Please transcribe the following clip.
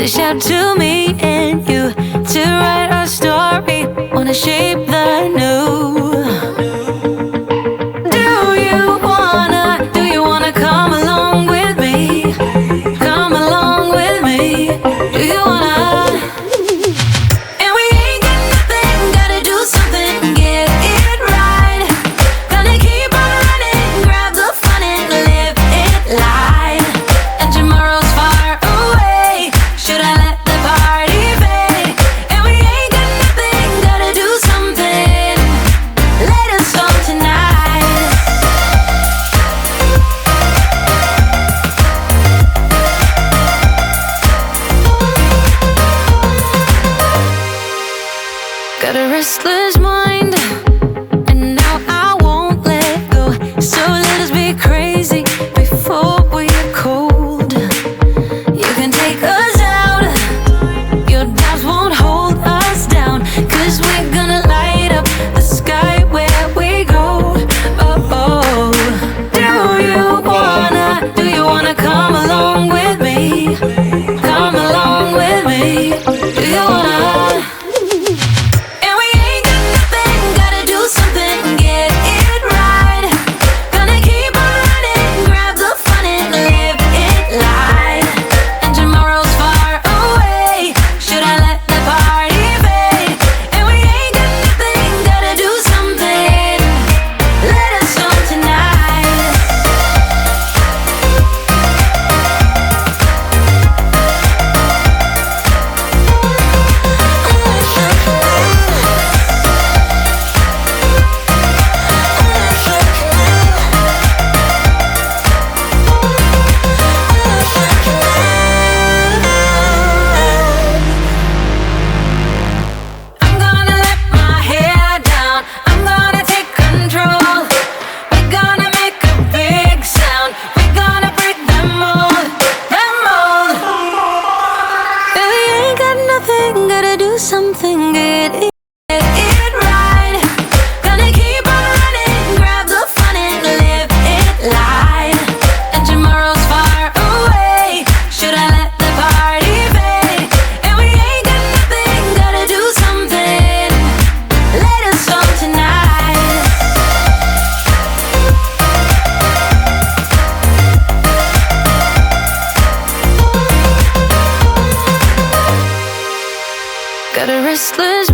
Reach out to me and you to write our story. Wanna shape the new. Do you wanna come along with me? Come along with me. Do you wanna? And we ain't got nothing, gotta do something, get it right. Gonna keep on running, grab the fun and live it light. And tomorrow's far away, should I let the party fade? And we ain't got nothing, gotta do something, let us on tonight. Got a restless mind, and now I won't let go. So let us be crazy before we are cold. You can take us out, your doubts won't hold us down, 'cause we're gonna light up the sky where we go. Oh, oh. Do you wanna come along with me? Come along with me. Do you wanna? Something, get it right. Gonna keep on running, grab the fun and live it light. And tomorrow's far away, should I let the party fade? And we ain't got nothing, gotta do something, let us on tonight. Got a restless